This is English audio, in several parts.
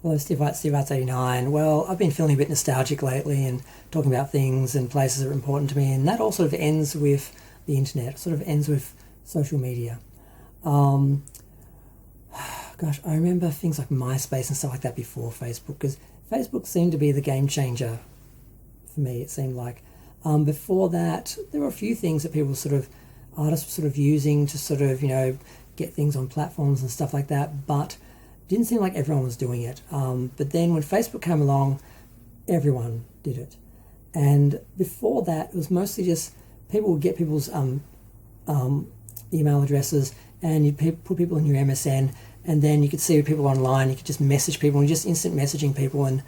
Hello, Steve Arts 89. Well, I've been feeling a bit nostalgic lately and talking about things and places that are important to me, and that all sort of ends with the internet, sort of ends with social media. Um, Gosh, I remember things like MySpace and stuff like that before Facebook, because Facebook seemed to be the game changer for me, it seemed like. Before that, there were a few things that artists were sort of using to sort of, get things on platforms and stuff like that, but didn't seem like everyone was doing it. But then when Facebook came along, everyone did it. And before that, it was mostly just people would get people's email addresses, and you'd put people in your MSN, and then you could see people online. You could just message people, and just instant messaging people, and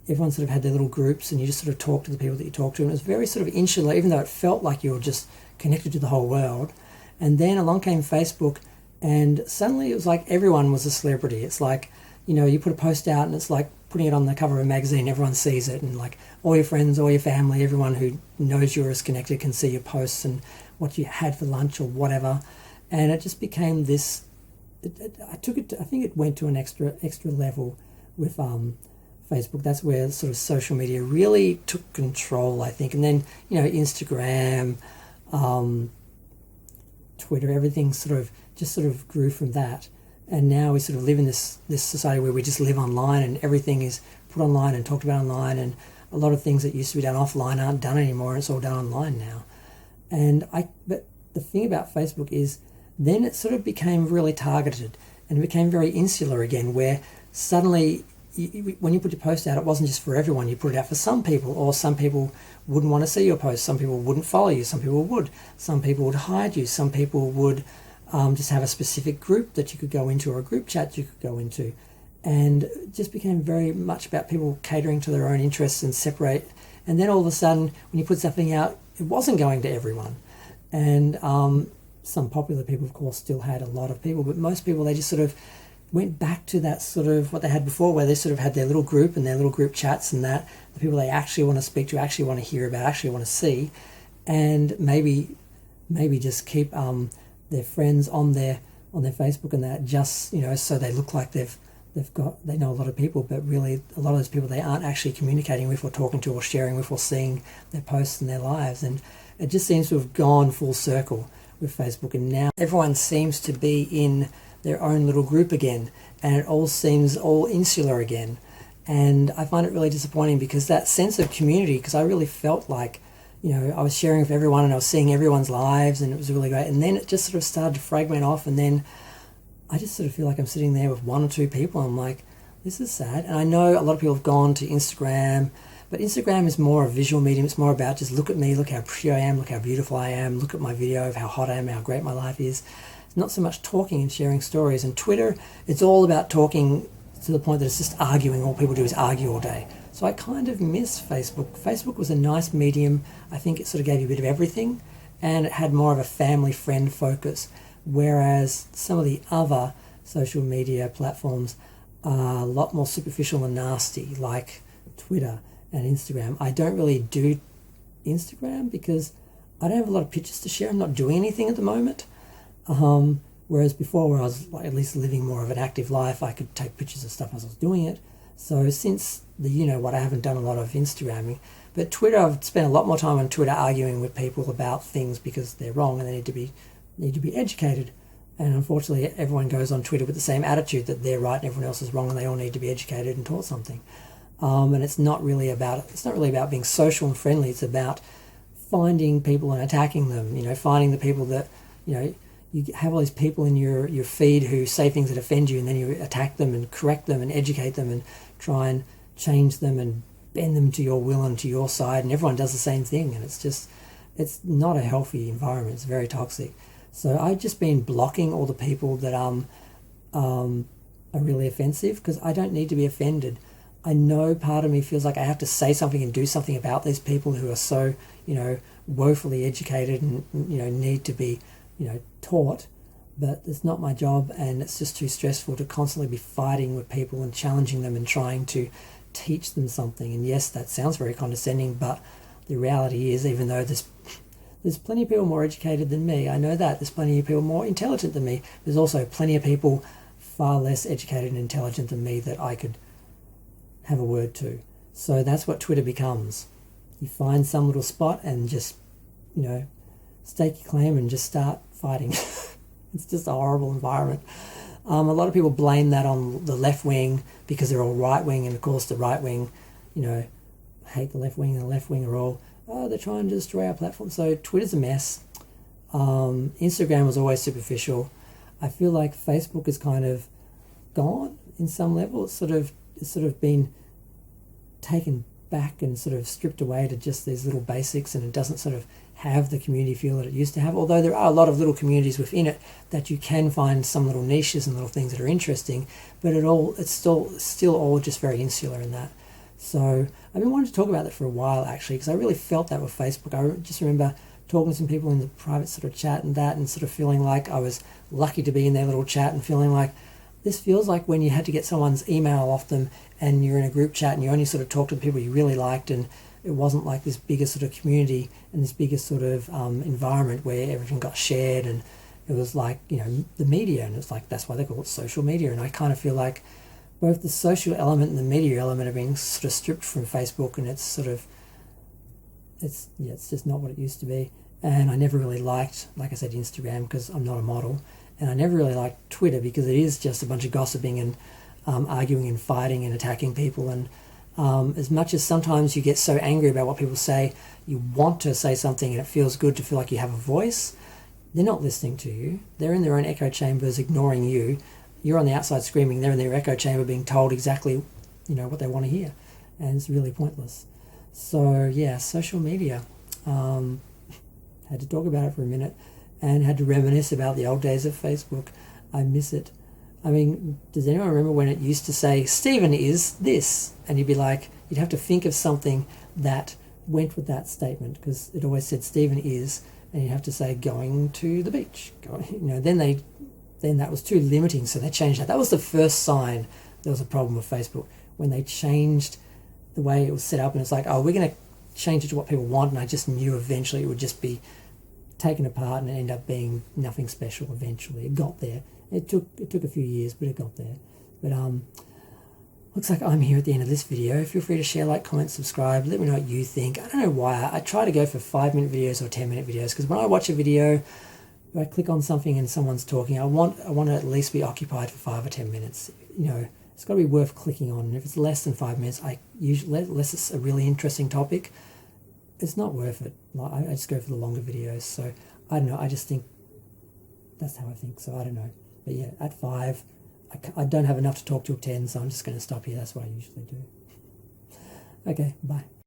everyone sort of had their little groups, and you just sort of talked to the people that you talked to, and it was very sort of insular, even though it felt like you were just connected to the whole world. And then along came Facebook, and suddenly it was like everyone was a celebrity. It's like, you put a post out and it's like putting it on the cover of a magazine, everyone sees it, and like all your friends, all your family, everyone who knows you're as connected can see your posts and what you had for lunch or whatever. And it just became this, I think it went to an extra level with Facebook. That's where sort of social media really took control, I think. And then, Instagram, Twitter, everything sort of grew from that. And now we sort of live in this society where we just live online, and everything is put online and talked about online, and a lot of things that used to be done offline aren't done anymore, and it's all done online now. But the thing about Facebook is then it sort of became really targeted, and it became very insular again, where suddenly when you put your post out, it wasn't just for everyone. You put it out for some people, or some people wouldn't want to see your post. Some people wouldn't follow you. Some people would. Some people would hide you. Some people would just have a specific group that you could go into, or a group chat you could go into. And it just became very much about people catering to their own interests and separate. And then all of a sudden, when you put something out, it wasn't going to everyone. And some popular people, of course, still had a lot of people, but most people, they just sort of went back to that sort of what they had before, where they sort of had their little group and their little group chats, and that the people they actually want to speak to, actually want to hear about, actually want to see, and maybe just keep their friends on their Facebook and that, just so they look like they know a lot of people, but really a lot of those people they aren't actually communicating with or talking to or sharing with or seeing their posts and their lives. And it just seems to have gone full circle with Facebook, and now everyone seems to be in their own little group again, and it all seems all insular again. And I find it really disappointing, because that sense of community, because I really felt like, I was sharing with everyone and I was seeing everyone's lives, and it was really great. And then it just sort of started to fragment off, and then I just sort of feel like I'm sitting there with one or two people, and I'm like, this is sad. And I know a lot of people have gone to Instagram, but Instagram is more a visual medium. It's more about just look at me, look how pretty I am, look how beautiful I am, look at my video of how hot I am, how great my life is. Not so much talking and sharing stories. And Twitter, it's all about talking to the point that it's just arguing. All people do is argue all day. So I kind of miss Facebook. Facebook was a nice medium. I think it sort of gave you a bit of everything, and it had more of a family friend focus, whereas some of the other social media platforms are a lot more superficial and nasty, like Twitter and Instagram. I don't really do Instagram because I don't have a lot of pictures to share. I'm not doing anything at the moment. Whereas before, where I was like at least living more of an active life, I could take pictures of stuff as I was doing it. So since I haven't done a lot of Instagramming. But Twitter, I've spent a lot more time on Twitter arguing with people about things because they're wrong and they need to be educated. And unfortunately, everyone goes on Twitter with the same attitude that they're right and everyone else is wrong, and they all need to be educated and taught something. And it's not really about being social and friendly. It's about finding people and attacking them. Finding the people that you have all these people in your feed who say things that offend you, and then you attack them and correct them and educate them and try and change them and bend them to your will and to your side, and everyone does the same thing, and it's not a healthy environment. It's very toxic. So I've just been blocking all the people that are really offensive, because I don't need to be offended. I know part of me feels like I have to say something and do something about these people who are so woefully educated and need to be taught, but it's not my job, and it's just too stressful to constantly be fighting with people and challenging them and trying to teach them something. And yes, that sounds very condescending, but the reality is, even though there's plenty of people more educated than me, I know that there's plenty of people more intelligent than me, there's also plenty of people far less educated and intelligent than me that I could have a word to. So that's what Twitter becomes. You find some little spot and just, stake your claim and just start fighting. It's just a horrible environment. A lot of people blame that on the left wing because they're all right wing, and of course the right wing, hate the left wing, and the left wing are all, they're trying to destroy our platform. So Twitter's a mess. Instagram was always superficial. I feel like Facebook is kind of gone in some level. It's sort of been taken back and sort of stripped away to just these little basics, and it doesn't sort of have the community feel that it used to have, although there are a lot of little communities within it that you can find some little niches and little things that are interesting, but it's still all just very insular in that. So I've been wanting to talk about that for a while, actually, because I really felt that with Facebook. I just remember talking to some people in the private sort of chat and sort of feeling like I was lucky to be in their little chat, and feeling like this feels like when you had to get someone's email off them and you're in a group chat and you only sort of talk to the people you really liked, and it wasn't like this bigger sort of community and this bigger sort of environment where everything got shared, and it was like, the media, and it's like, that's why they call it social media. And I kind of feel like both the social element and the media element are being sort of stripped from Facebook, and it's just not what it used to be. And I never really liked, like I said, Instagram, because I'm not a model, and I never really liked Twitter because it is just a bunch of gossiping and arguing and fighting and attacking people. And as much as sometimes you get so angry about what people say, you want to say something and it feels good to feel like you have a voice, they're not listening to you. They're in their own echo chambers ignoring you. You're on the outside screaming. They're in their echo chamber being told exactly, what they want to hear. And it's really pointless. So, yeah, social media. Had to talk about it for a minute and had to reminisce about the old days of Facebook. I miss it. I mean, does anyone remember when it used to say, Stephen is this? And you'd be like, you'd have to think of something that went with that statement, because it always said Stephen is, and you'd have to say going to the beach. Then that was too limiting, so they changed that. That was the first sign there was a problem with Facebook, when they changed the way it was set up, and it's like, we're going to change it to what people want, and I just knew eventually it would just be taken apart and end up being nothing special. Eventually it got there. It took a few years, but it got there. But looks like I'm here at the end of this video. Feel free to share, like, comment, subscribe. Let me know what you think. I don't know why I try to go for 5-minute videos or 10-minute videos, because when I watch a video, if I click on something and someone's talking, I want to at least be occupied for 5 or 10 minutes. It's got to be worth clicking on. And if it's less than 5 minutes, unless it's a really interesting topic, it's not worth it. I just go for the longer videos. So I don't know. I just think that's how I think. So I don't know. But yeah, at 5, I don't have enough to talk till 10, so I'm just going to stop here. That's what I usually do. Okay, bye.